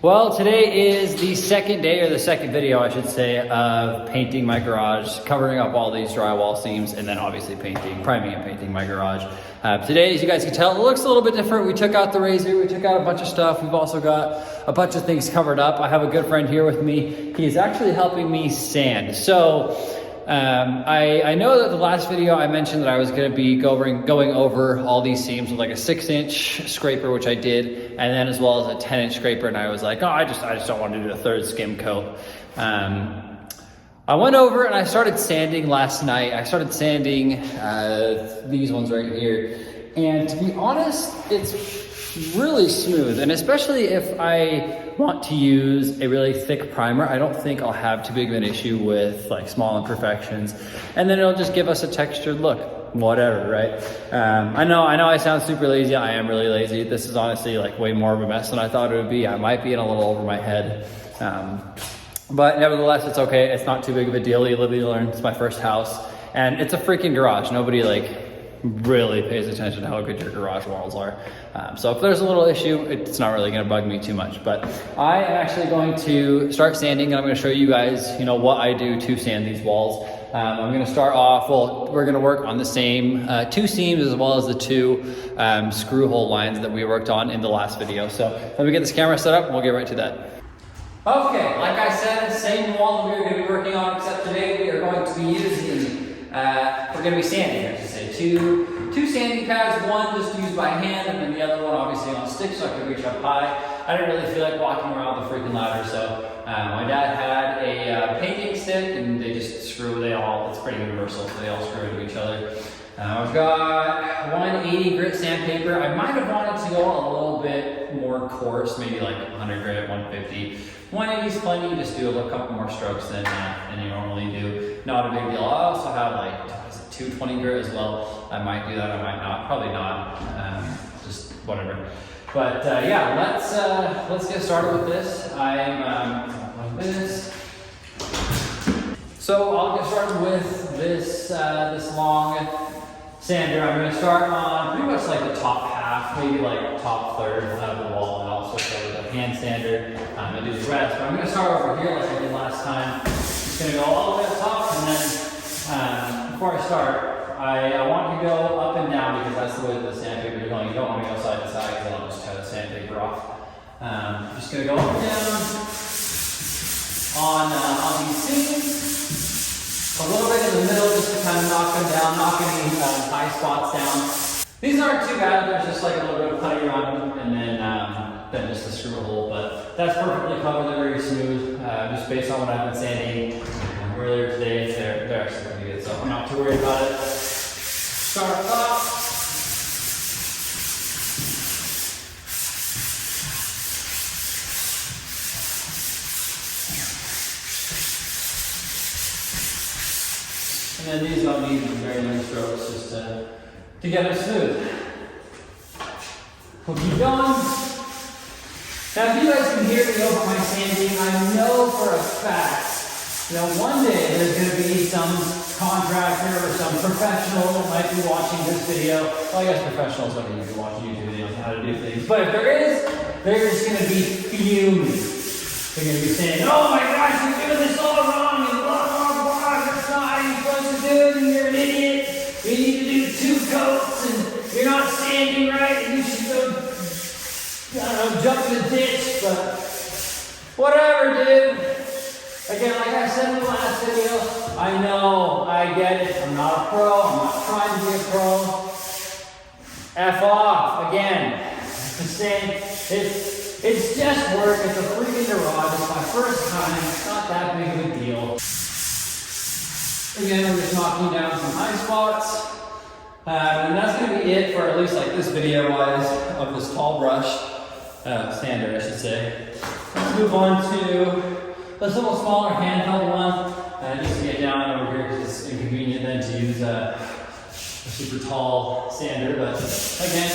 Well, today is the second day, or the second video, I should say, of painting my garage, covering up all these drywall seams, and then obviously priming and painting my garage. Today, as you guys can tell, it looks a little bit different. We took out the razor, we took out a bunch of stuff. We've also got a bunch of things covered up. I have a good friend here with me. He is actually helping me sand. So, I know that the last video I mentioned that I was going to be going over all these seams with like a 6-inch scraper, which I did, and then as well as a 10-inch scraper. And I was like, oh, I just don't want to do a third skim coat. I went over and I started sanding last night. I started sanding these ones right here, and to be honest, it's really smooth. And especially if I want to use a really thick primer, I don't think I'll have too big of an issue with like small imperfections, and then it'll just give us a textured look, whatever, right? I know I sound super lazy. I am really lazy. This is honestly like way more of a mess than I thought it would be. I might be in a little over my head, but nevertheless, it's okay. It's not too big of a deal. You live, you learn. It's my first house, and it's a freaking garage. Nobody really pays attention to how good your garage walls are. So if there's a little issue, it's not really gonna bug me too much. But I am actually going to start sanding, and I'm gonna show you guys, what I do to sand these walls. I'm gonna start off, we're gonna work on the same 2 seams as well as the 2 screw hole lines that we worked on in the last video. So let me get this camera set up and we'll get right to that. Okay, like I said, same wall that we're gonna be working on, except today we are going to be using, we're gonna be sanding, I should say, two sanding pads, one just used by hand, and then the other one obviously on sticks so I could reach up high. I didn't really feel like walking around the freaking ladder, so my dad had a painting stick, and they just screw, it's pretty universal, so they all screw into each other. I've got 180 grit sandpaper. I might have wanted to go a little bit more coarse, maybe like 100 grit, 150. 180 is plenty, just do a couple more strokes than you normally do. Not a big deal. I also have 220 grit as well. I might do that, I might not, probably not, just whatever. But yeah, let's get started with this. I'm like this. So I'll get started with this long sander. I'm going to start on pretty much like the top half, maybe like top third of the wall, and I'll switch over to the hand sander and do the rest. But I'm going to start over here like I did last time. Just going to go all the way up top, and then before I start, I want to go up and down because that's the way that the sandpaper is going. You don't want to go side to side because it'll just cut the sandpaper off. Just going to go up and down on these seams. A little bit in the middle just to kind of knock them down, knock any high spots down. These aren't too bad. There's just like a little bit of putty around them, and then just the screw hole. But that's perfectly covered. They're very smooth. Just based on what I've been sanding earlier today, they're actually pretty good. So I'm not too worried about it. Start up. And then these don't need very many strokes just to get them smooth. We'll keep going. Now if you guys can hear me over my sanding, I know for a fact, one day there's going to be some contractor or some professional that might be watching this video. Well, I guess professionals don't need to be watching YouTube videos on how to do things. But if there is, they're just going to be fuming. They're going to be saying, oh my gosh, you're doing this all wrong, and blah, blah, blah, that's not how you're supposed to do it, and you're an idiot. You need to do 2 coats, and you're not standing right, and you should go, jump in the ditch, but whatever, dude. Again, like I said in the last video, I know, I get it. I'm not a pro. I'm not trying to be a pro. F off. Again, it's the same. It's just work. It's a freaking garage. It's my first time. It's not that big of a deal. Again, I'm just knocking down some high spots. And that's going to be it for at least like this video wise of this tall brush. Sander, I should say. Let's move on to this little smaller handheld one, just to get down over here because it's inconvenient then to use a super tall sander. But again, I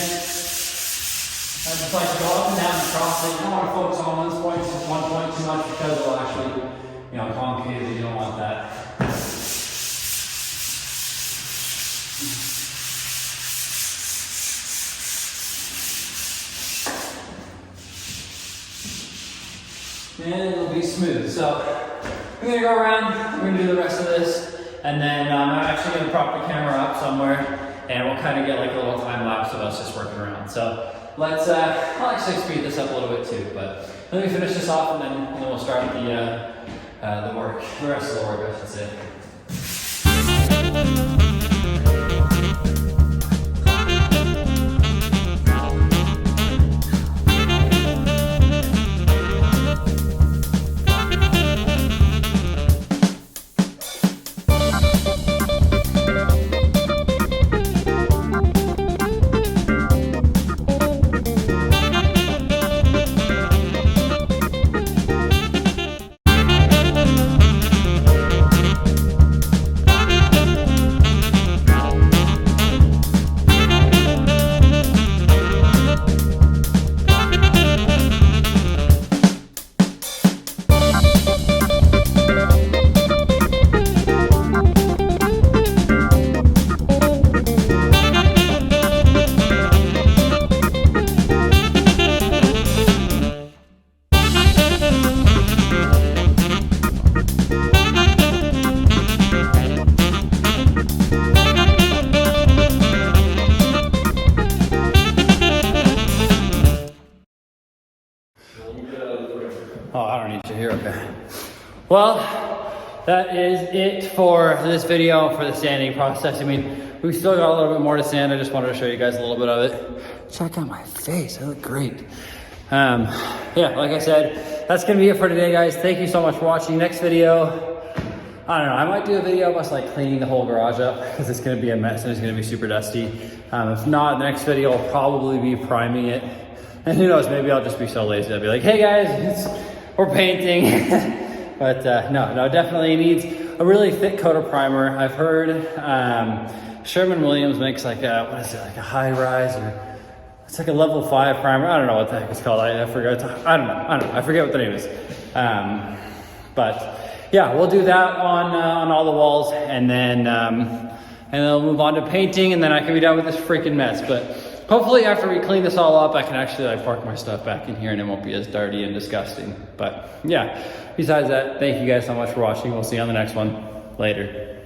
just like to go up and down and cross it. You don't want to focus on one point too much because it'll actually, concave it. You don't want that. and it'll be smooth. So I'm gonna go around, we're gonna do the rest of this, and then I'm actually gonna prop the camera up somewhere, and we'll kind of get like a little time lapse of us just working around. So let's, I'll actually speed this up a little bit too, but let me finish this off, and then we'll start the work, the rest of the work, I should say. Oh, I don't need you here, okay. Well, that is it for this video for the sanding process. I mean, we still got a little bit more to sand. I just wanted to show you guys a little bit of it. Check out my face, I look great. Yeah, like I said, that's gonna be it for today, guys. Thank you so much for watching. Next video, I don't know, I might do a video of us like cleaning the whole garage up because it's gonna be a mess and it's gonna be super dusty. If not, the next video will probably be priming it. And who knows, maybe I'll just be so lazy. I'll be like, hey guys, we're painting. But no, definitely needs a really thick coat of primer. I've heard Sherwin-Williams makes like a, what is it, like a high rise, or it's like a level 5 primer. I don't know what the heck it's called. I forgot. I don't know. I forget what the name is. But yeah, we'll do that on all the walls, and then we'll move on to painting, and then I can be done with this freaking mess. But hopefully after we clean this all up, I can actually like park my stuff back in here and it won't be as dirty and disgusting. But yeah, besides that, thank you guys so much for watching. We'll see you on the next one. Later.